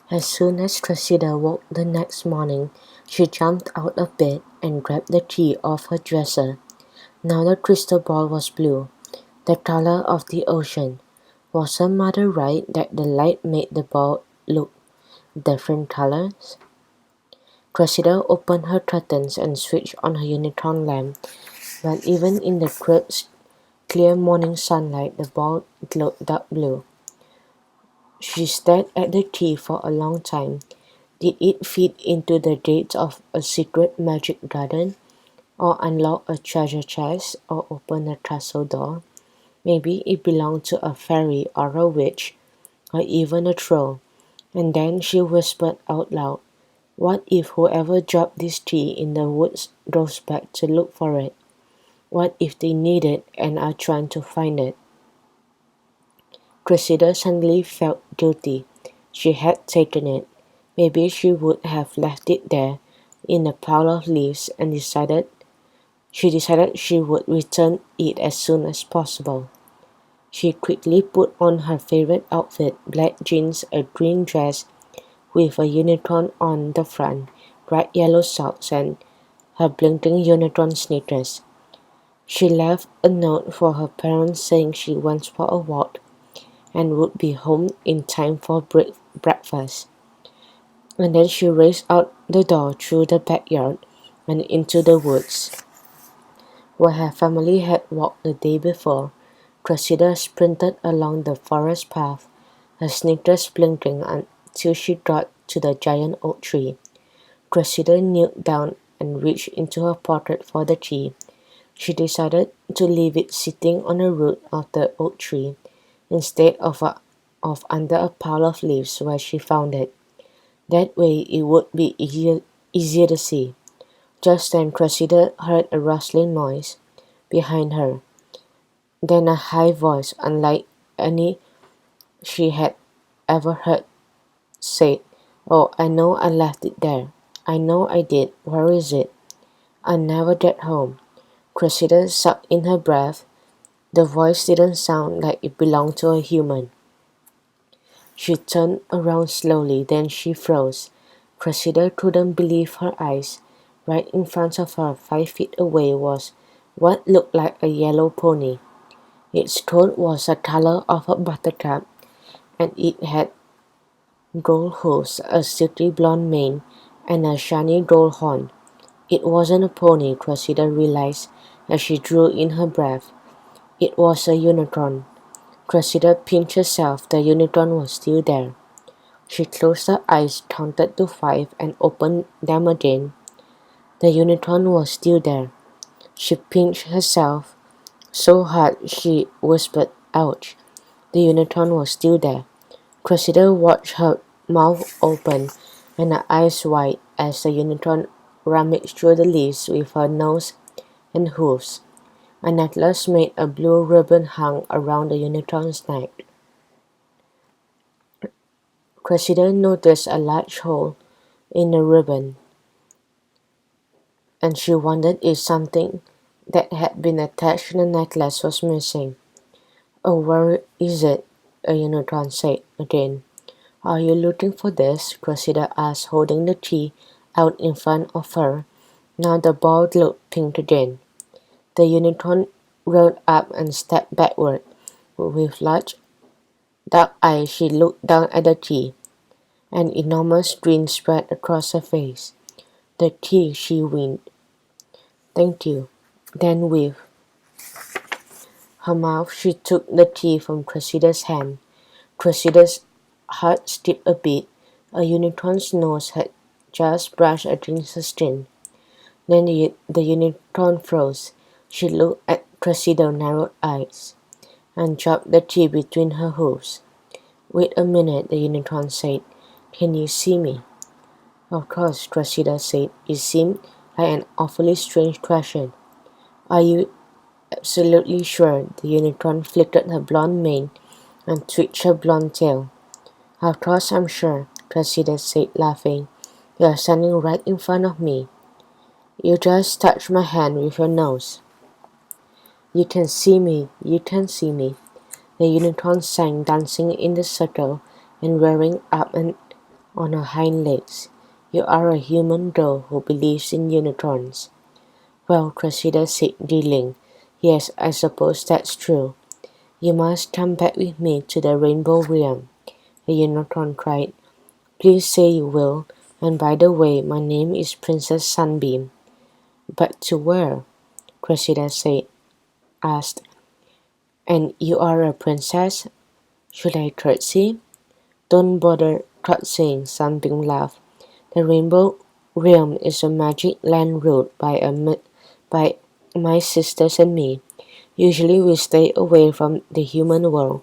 As soon as Cressida woke the next morning, she jumped out of bed and grabbed the key off her dresser. Now the crystal ball was blue, the color of the ocean. Was her mother right that the light made the ball look different colors? Cressida opened her curtains and switched on her Unitron lamp, but even in the crisp, clear morning sunlight the ball glowed dark blue. She stared at the key for a long time. Did it fit into the gates of a secret magic garden, or unlock a treasure chest, or open a castle door? Maybe it belonged to a fairy or a witch, or even a troll. And then she whispered out loud, "What if whoever dropped this key in the woods goes back to look for it? What if they need it and are trying to find it?" Cressida suddenly felt guilty. She had taken it. Maybe she would have left it there, in a pile of leaves, and decided she would return it as soon as possible. She quickly put on her favorite outfit, black jeans, a green dress with a unicorn on the front, bright yellow socks, and her blinking unicorn sneakers. She left a note for her parents saying she went for a walk and would be home in time for breakfast. And then she raced out the door through the backyard and into the woods, where her family had walked the day before. Cressida sprinted along the forest path, her sneakers blinking until she got to the giant oak tree. Cressida knelt down and reached into her pocket for the key. She decided to leave it sitting on the root of the oak tree instead of under a pile of leaves where she found it. That way it would be easier to see. Just then Cressida heard a rustling noise behind her. Then a high voice, unlike any she had ever heard, said, "Oh, I know I left it there. I know I did. Where is it? I'll never get home." Cressida sucked in her breath. The voice didn't sound like it belonged to a human. She turned around slowly, then she froze. Cressida couldn't believe her eyes. Right in front of her, 5 feet away, was what looked like a yellow pony. Its coat was the color of a buttercup, and it had gold hooves, a silky blonde mane, and a shiny gold horn. It wasn't a pony, Cressida realized as she drew in her breath. It was a unicorn. Cressida pinched herself. The unicorn was still there. She closed her eyes, counted to 5, and opened them again. The unicorn was still there. She pinched herself so hard she whispered, "Ouch!" The unicorn was still there. Cressida watched her mouth open and her eyes wide as the unicorn rummaged through the leaves with her nose and hooves. A necklace made of blue ribbon hung around the unicorn's neck. Cressida noticed a large hole in the ribbon, and she wondered if something that had been attached to the necklace was missing. "Oh, where is it?" a unicorn said again. "Are you looking for this?" Cressida asked, holding the key out in front of her. Now the ball glowed pink again. The unicorn rode up and stepped backward. With large dark eyes she looked down at the key. An enormous grin spread across her face. "The key," she winked. "Thank you." Then with her mouth she took the key from Cressida's hand. Cressida's heart skipped a beat. A unicorn's nose had just brushed against her skin. Then the unicorn froze. She looked at Cressida's narrowed eyes and dropped the key between her hooves. "Wait a minute," the unicorn said. "Can you see me?" "Of course," Cressida said. It seemed like an awfully strange question. "Are you absolutely sure?" The unicorn flickered her blonde mane and twitched her blonde tail. "Of course I'm sure," Cressida said, laughing. "You're standing right in front of me. You just touched my hand with your nose." "You can see me, you can see me." The unicorn sang, dancing in the circle and rearing up and on her hind legs. You are a human doll who believes in unicorns. Well, Cressida said, giggling. Yes, I suppose that's true. You must come back with me to the Rainbow Realm, the unicorn cried. Please say you will, and by the way, my name is Princess Sunbeam. But to where? Cressida asked. And you are a princess? Should I curtsy? Don't bother curtsying, Sunbeam laughed. The Rainbow Realm is a magic land ruled by my sisters and me. Usually we stay away from the human world,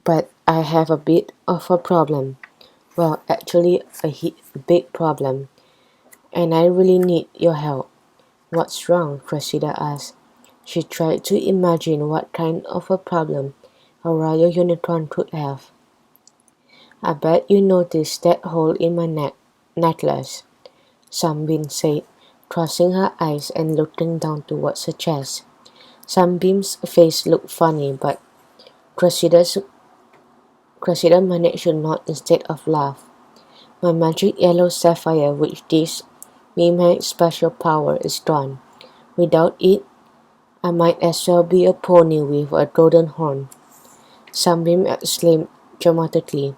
but I have a bit of a problem. Well, actually a big problem, and I really need your help. What's wrong? Cressida asked. She tried to imagine what kind of a problem a royal unicorn could have. I bet you noticed that hole in my necklace, Sunbeam said, crossing her eyes and looking down towards her chest. Sunbeam's face looked funny, but Cressida managed to nod instead of laugh. My magic yellow sapphire, which gives me my special power, is gone. Without it, I might as well be a pony with a golden horn. Sunbeam exclaimed dramatically.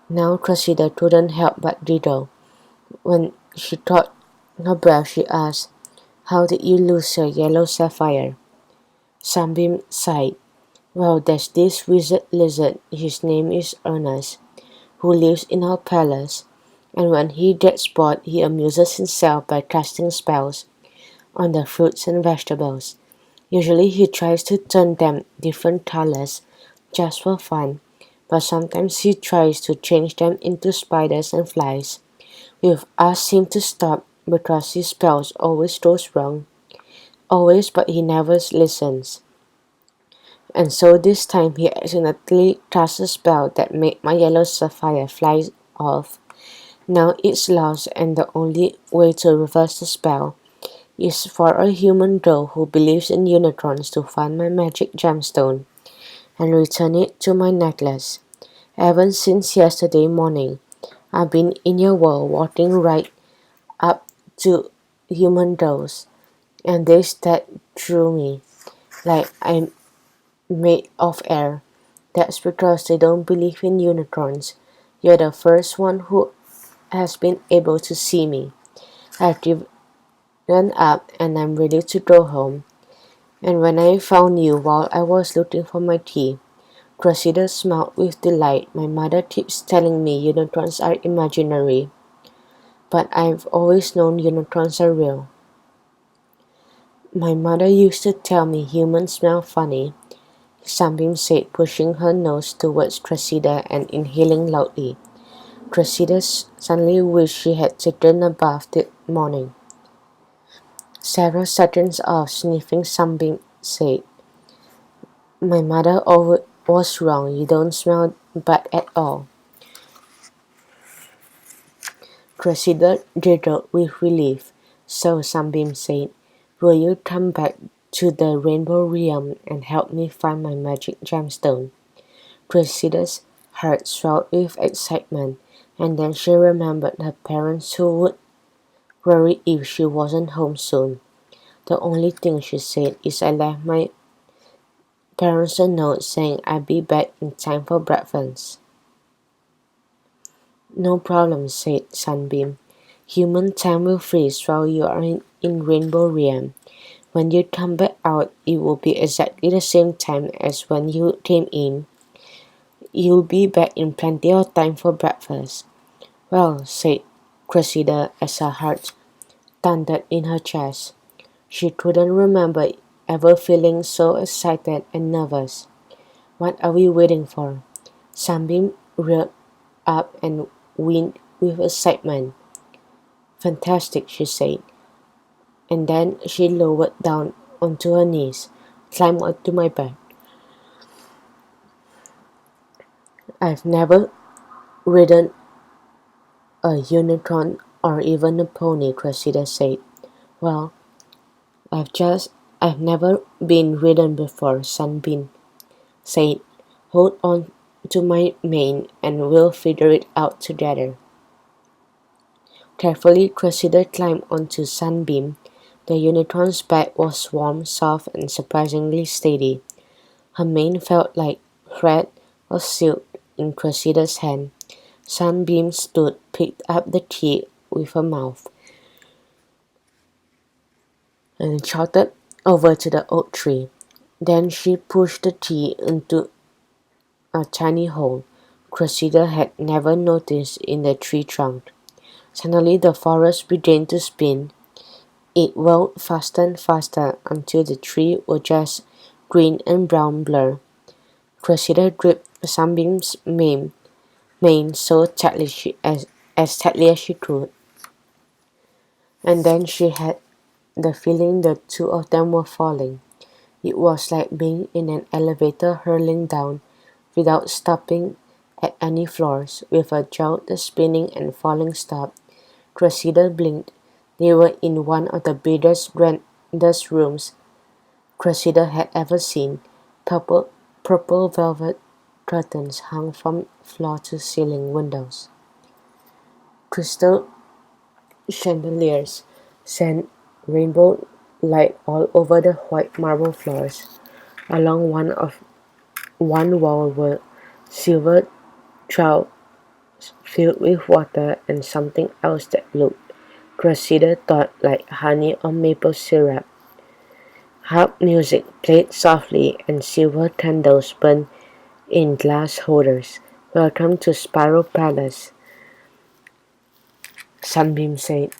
Now Cressida couldn't help but giggle. When she caught her breath, she asked, How did you lose your yellow sapphire? Sunbeam sighed. Well, there's this wizard lizard, his name is Ernest, who lives in our palace, and when he gets bored, he amuses himself by casting spells on the fruits and vegetables. Usually he tries to turn them different colors just for fun, but sometimes he tries to change them into spiders and flies. We've asked him to stop because his spells always goes wrong. Always, but he never listens. And so this time he accidentally cast a spell that made my yellow sapphire fly off. Now it's lost, and the only way to reverse the spell is for a human girl who believes in unicorns to find my magic gemstone and return it to my necklace. Ever since yesterday morning, I've been in your world walking right up to human dolls, and they stared through me like I'm made of air. That's because they don't believe in unicorns. You're the first one who has been able to see me. I've given up and I'm ready to go home. And when I found you while I was looking for my tea, Cressida smiled with delight. My mother keeps telling me unicorns are imaginary, but I've always known unicorns are real. My mother used to tell me humans smell funny, Sunbeam said, pushing her nose towards Cressida and inhaling loudly. Cressida suddenly wished she had taken a bath that morning. Several seconds of sniffing, Sunbeam said, My mother was wrong. You don't smell bad at all. Cressida giggled with relief. So, Sunbeam said, will you come back to the Rainbow Realm and help me find my magic gemstone? Cressida's heart swelled with excitement, and then she remembered her parents who would worry if she wasn't home soon. The only thing she said is I left my parents a note saying I'd be back in time for breakfast. No problem, said Sunbeam. Human time will freeze while you are in Rainbow Realm. When you come back out, it will be exactly the same time as when you came in. You'll be back in plenty of time for breakfast. Well, said Cressida as her heart thundered in her chest. She couldn't remember ever feeling so excited and nervous. What are we waiting for? Sunbeam reared up and winked with excitement. Fantastic, she said, and then she lowered down onto her knees, climbed onto my back. I've never ridden a unicorn or even a pony, Cressida said. Well, I've never been ridden before, Sunbeam said. Hold on to my mane and we'll figure it out together." Carefully, Cressida climbed onto Sunbeam. The unicorn's back was warm, soft, and surprisingly steady. Her mane felt like thread of silk in Cressida's hand. Sunbeam stood, picked up the key with her mouth, and shouted over to the oak tree. Then she pushed the key into a tiny hole Cressida had never noticed in the tree trunk. Suddenly the forest began to spin. It whirled faster and faster until the trees were just green and brown blur. Cressida gripped Sunbeam's mane so tightly as tightly as she could, and then she had the feeling the two of them were falling. It was like being in an elevator hurling down without stopping at any floors. With a jolt, the spinning and falling stopped. Cressida blinked. They were in one of the biggest, grandest rooms Cressida had ever seen. Purple velvet curtains hung from floor to ceiling windows. Crystal chandeliers sent rainbow light all over the white marble floors. Along one wall were silver troughs filled with water and something else that looked, Cressida thought, like honey or maple syrup. Harp music played softly and silver candles burned in glass holders. "Welcome to Sparrow Palace," Sunbeam said.